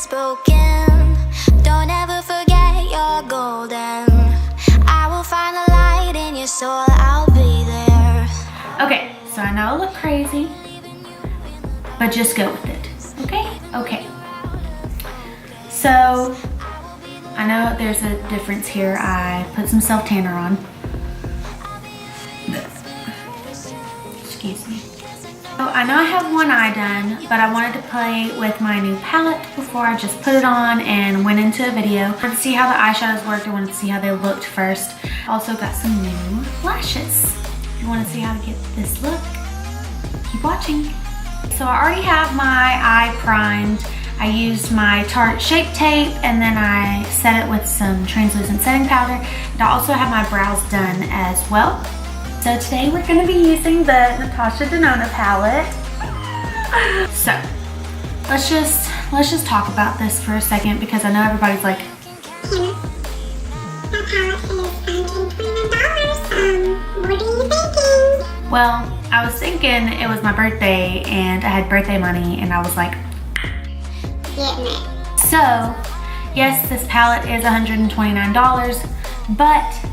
spoken. Don't ever forget you're golden. I will find the light in your soul, I'll be there. Okay, so I know I look crazy, but just go with it, okay? Okay. So, I know there's a difference here. I put some self-tanner on. Excuse me. So I know I have one eye done, but I wanted to play with my new palette before I just put it on and went into a video. I wanted to see how the eyeshadows worked. I wanted to see how they looked first. I also got some new lashes. If you want to see how to get this look, keep watching. So I already have my eye primed. I used my Tarte Shape Tape and then I set it with some translucent setting powder. And I also have my brows done as well. So today we're going to be using the NATASHA DENONA palette. So let's just talk about this for a second because I know everybody's like, that palette is $129. What are you thinking? Well, I was thinking it was my birthday and I had birthday money and I was like, getting it. so yes, this palette is $129, but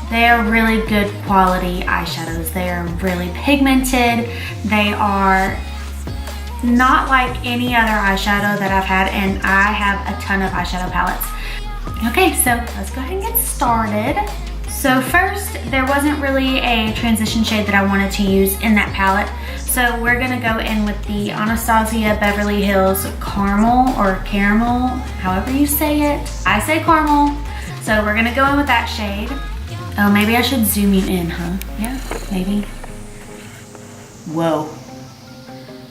they are really good quality eyeshadows. They are really pigmented. They are not like any other eyeshadow that I've had, and I have a ton of eyeshadow palettes. Okay, so let's go ahead and get started. So first, there wasn't really a transition shade that I wanted to use in that palette. So we're gonna go in with the Anastasia Beverly Hills Caramel or Caramel, however you say it. I say caramel. So we're gonna go in with that shade. Oh, maybe I should zoom you in, huh? Yeah, maybe. Whoa.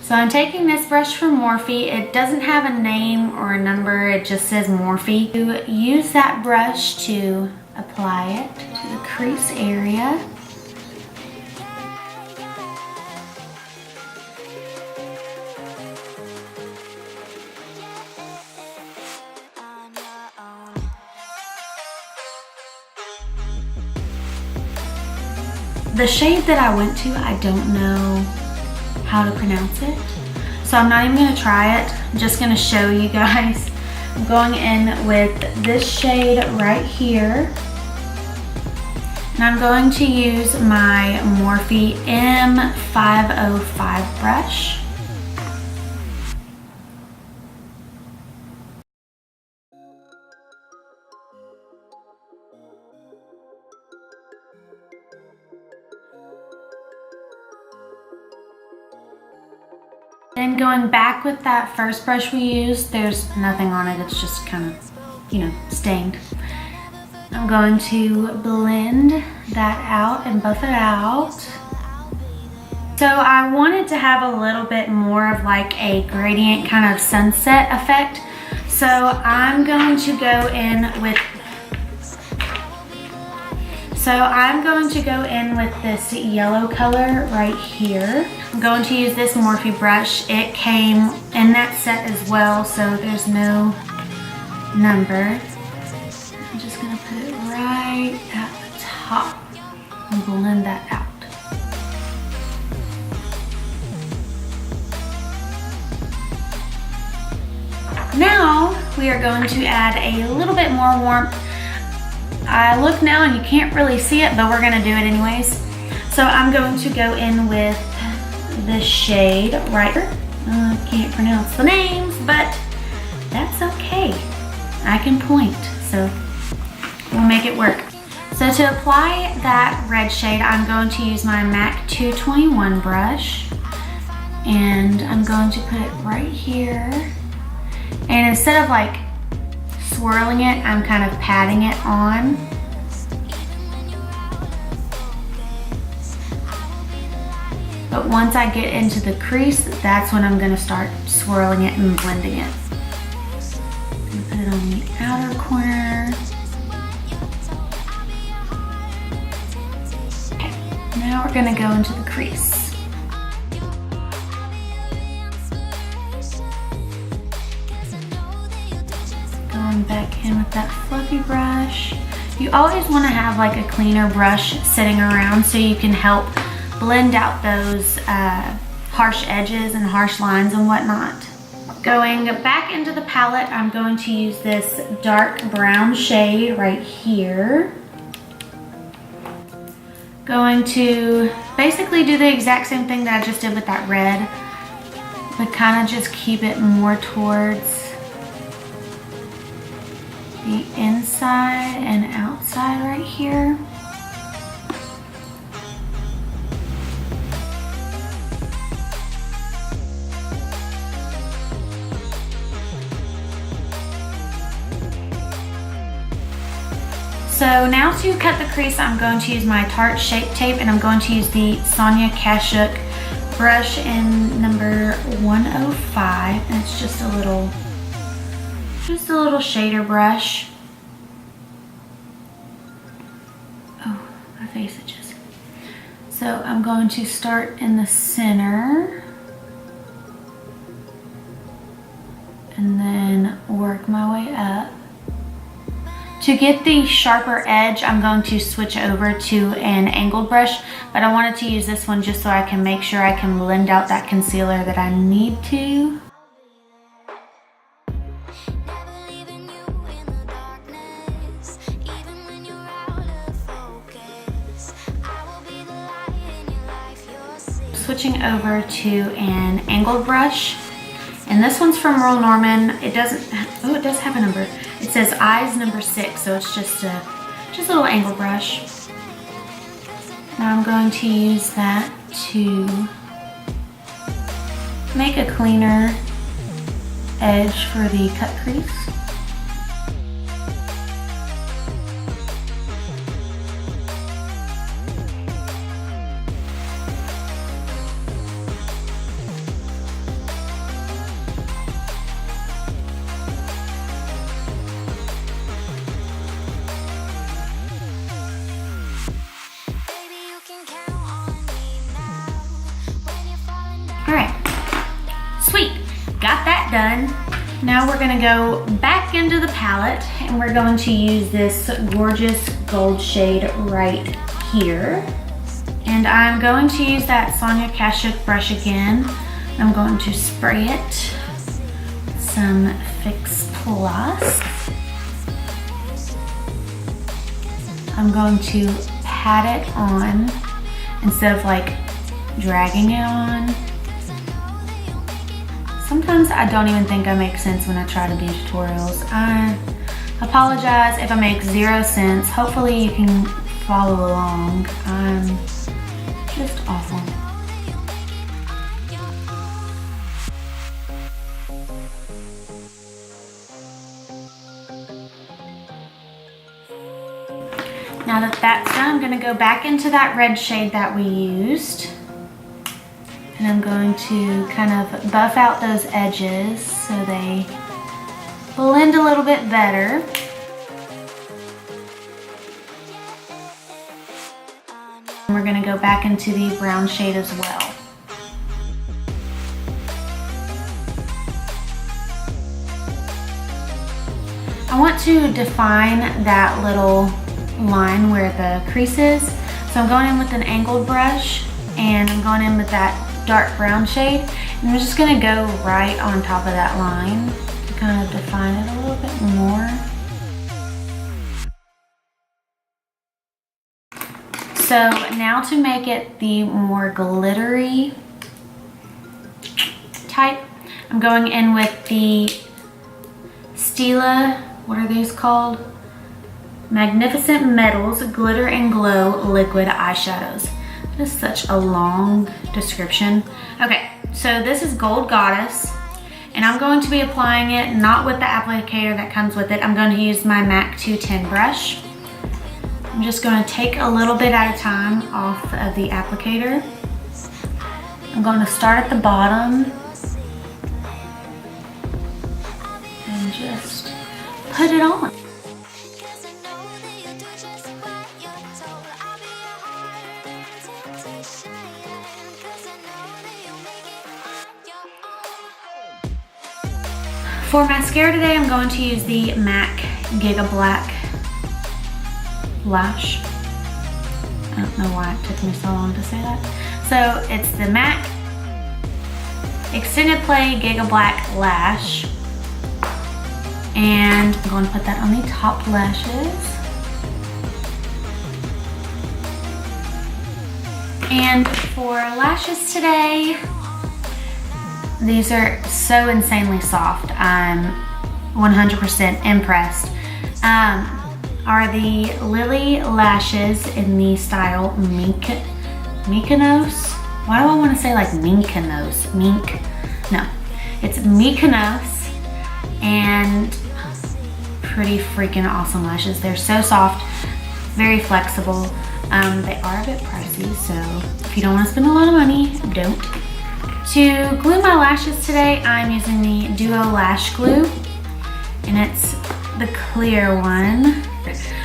So I'm taking this brush from Morphe. It doesn't have a name or a number, it just says Morphe. You use that brush to apply it to the crease area. The shade that I went to, I don't know how to pronounce it. So I'm not even gonna try it. I'm just gonna show you guys. I'm going in with this shade right here. And I'm going to use my Morphe M505 brush. Then going back with that first brush we used, there's nothing on it, it's just kind of, you know, stained. I'm going to blend that out and buff it out. So I wanted to have a little bit more of like a gradient kind of sunset effect. So I'm going to go in with this yellow color right here. I'm going to use this Morphe brush. It came in that set as well, so there's no number. I'm just gonna put it right at the top and blend that out. Now we are going to add a little bit more warmth. I look now and you can't really see it, but we're gonna do it anyways. So I'm going to go in with this shade right here. I can't pronounce the names, but that's okay. I can point, so we'll make it work. So to apply that red shade, I'm going to use my MAC 221 brush, and I'm going to put it right here. And instead of like swirling it, I'm kind of patting it on. But once I get into the crease, that's when I'm gonna start swirling it and blending it. I'm gonna put it on the outer corner. Okay, now we're gonna go into the crease. Going back in with that fluffy brush. You always wanna have like a cleaner brush sitting around so you can help blend out those harsh edges and harsh lines and whatnot. Going back into the palette, I'm going to use this dark brown shade right here. Going to basically do the exact same thing that I just did with that red, but kind of just keep it more towards the inside and outside right here. So now to cut the crease, I'm going to use my Tarte Shape Tape, and I'm going to use the Sonia Kashuk brush in number 105, and it's just a little shader brush. Oh, my face itches. So I'm going to start in the center and then work my way up. To get the sharper edge, I'm going to switch over to an angled brush, but I wanted to use this one just so I can make sure I can blend out that concealer that I need to. Switching over to an angled brush, and this one's from Royal Norman. It does have a number. It says eyes number 6, so it's just a little angle brush. Now I'm going to use that to make a cleaner edge for the cut crease. Alright, sweet, got that done. Now we're gonna go back into the palette and we're going to use this gorgeous gold shade right here. And I'm going to use that Sonia Kashuk brush again. I'm going to spray it with some Fix Plus. I'm going to pat it on instead of like dragging it on. Sometimes I don't even think I make sense when I try to do tutorials. I apologize if I make zero sense. Hopefully you can follow along. I'm just awful. Now that that's done, I'm gonna go back into that red shade that we used. And I'm going to kind of buff out those edges so they blend a little bit better. And we're gonna go back into the brown shade as well. I want to define that little line where the crease is. So I'm going in with an angled brush and I'm going in with that dark brown shade, and I'm just gonna go right on top of that line to kind of define it a little bit more. So now to make it the more glittery type, I'm going in with the Stila, what are these called? Magnificent Metals Glitter and Glow Liquid Eyeshadows. This is such a long description. Okay, so this is Gold Goddess, and I'm going to be applying it not with the applicator that comes with it. I'm going to use my MAC 210 brush. I'm just going to take a little bit at a time off of the applicator. I'm going to start at the bottom and just put it on. For mascara today, I'm going to use the MAC Giga Black Lash. I don't know why it took me so long to say that. So it's the MAC Extended Play Giga Black Lash. And I'm going to put that on the top lashes. And for lashes today, these are so insanely soft. I'm 100% impressed. Are the Lily lashes in the style Mykonos? Why do I want to say like Mykonos? No, it's Mykonos, and pretty freaking awesome lashes. They're so soft, very flexible. They are a bit pricey, so if you don't want to spend a lot of money, don't. To glue my lashes today, I'm using the Duo Lash Glue, and it's the clear one.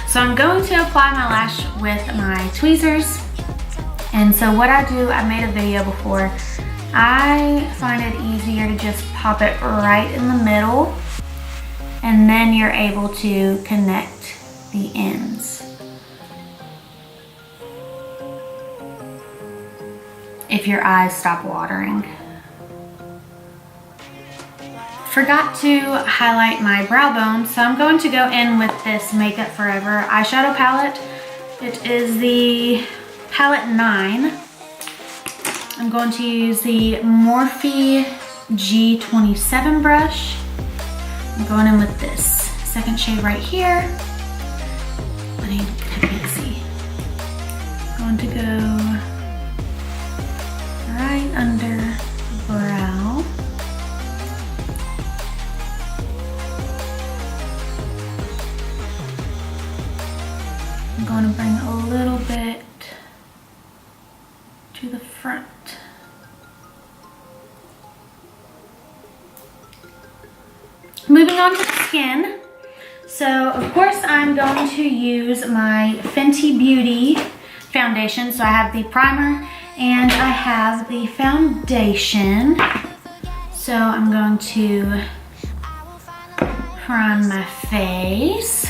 So I'm going to apply my lash with my tweezers. And so what I do, I made a video before, I find it easier to just pop it right in the middle, and then you're able to connect the ends. If your eyes stop watering. Forgot to highlight my brow bone, so I'm going to go in with this Makeup Forever eyeshadow palette. It is the palette 9. I'm going to use the Morphe G27 brush. I'm going in with this second shade right here. I can't see. I'm going to go right under the brow. I'm going to bring a little bit to the front. Moving on to the skin. So of course I'm going to use my Fenty Beauty foundation. So I have the primer and I have the foundation. So I'm going to prime my face.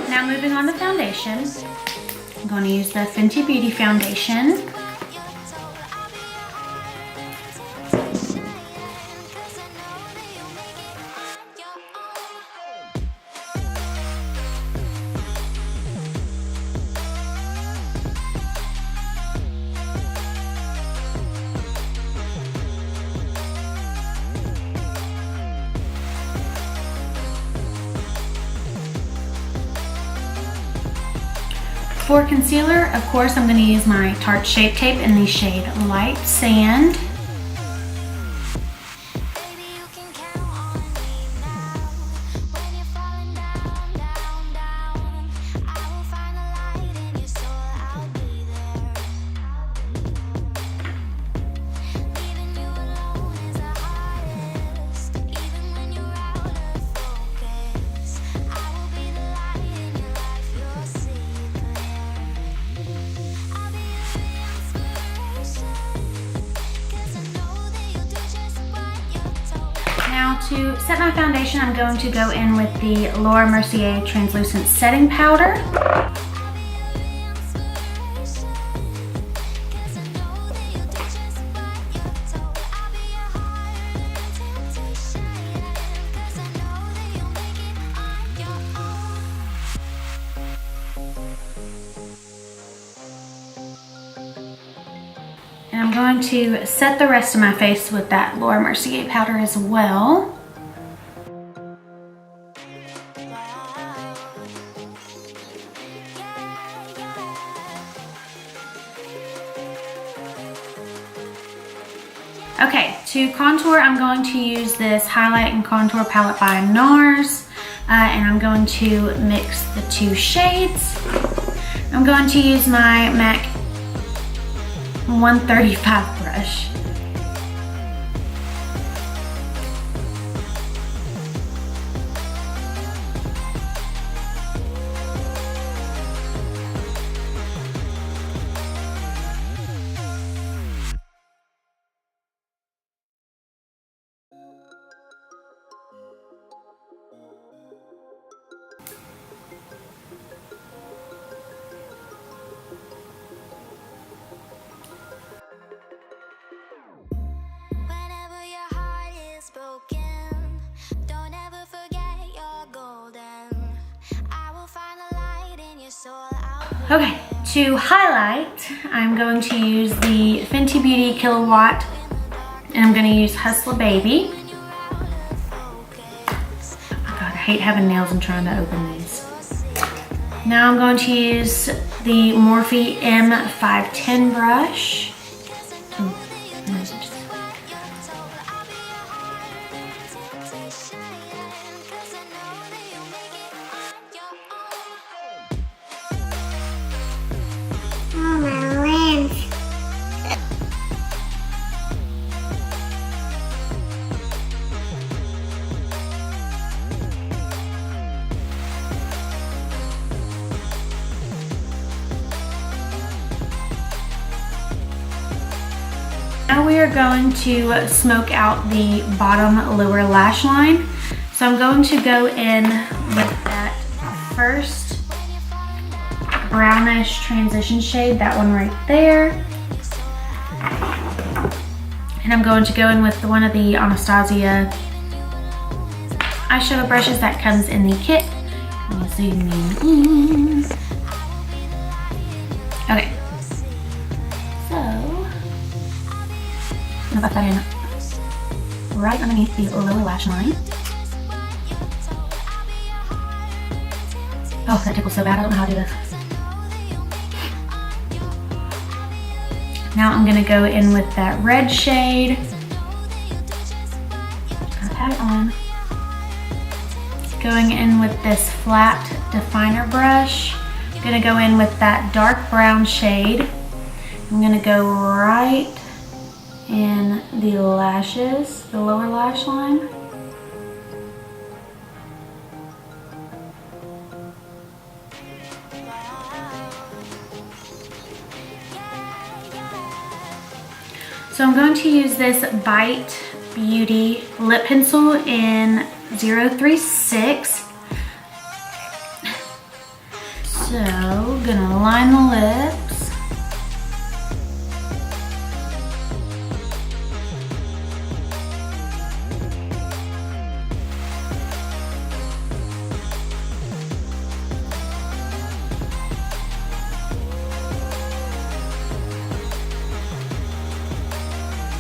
Now moving on to foundation, I'm going to use the Fenty Beauty foundation. For concealer, of course, I'm going to use my Tarte Shape Tape in the shade Light Sand. Now to set my foundation, I'm going to go in with the Laura Mercier Translucent Setting Powder. And I'm going to set the rest of my face with that Laura Mercier powder as well. Okay, to contour, I'm going to use this Highlight and Contour palette by NARS, and I'm going to mix the two shades. I'm going to use my MAC 135 brush. Okay, to highlight, I'm going to use the Fenty Beauty Kilowatt, and I'm going to use Hustler Baby. Oh my God, I hate having nails and trying to open these. Now I'm going to use the Morphe M510 brush. Oh, my limbs. Now we are going to smoke out the bottom lower lash line. So I'm going to go in with that first brownish transition shade, that one right there. And I'm going to go in with one of the Anastasia eyeshadow brushes that comes in the kit. Let me zoom in. Okay. So, I'm gonna put that in right underneath the lower lash line. Oh, that tickles so bad, I don't know how to do this. Now I'm gonna go in with that red shade. Gonna pat it on. Going in with this flat definer brush. Gonna go in with that dark brown shade. I'm gonna go right in the lashes, the lower lash line. So I'm going to use this Bite Beauty lip pencil in 036. So, gonna line the lips.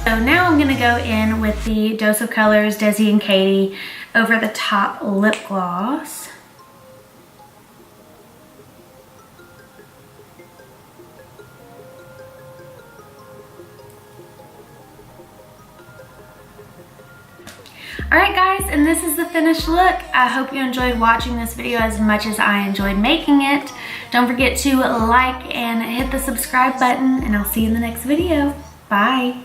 So now I'm gonna go in with the Dose of Colors Desi and Katie over the top lip gloss. Alright guys, and this is the finished look. I hope you enjoyed watching this video as much as I enjoyed making it. Don't forget to like and hit the subscribe button, and I'll see you in the next video. Bye!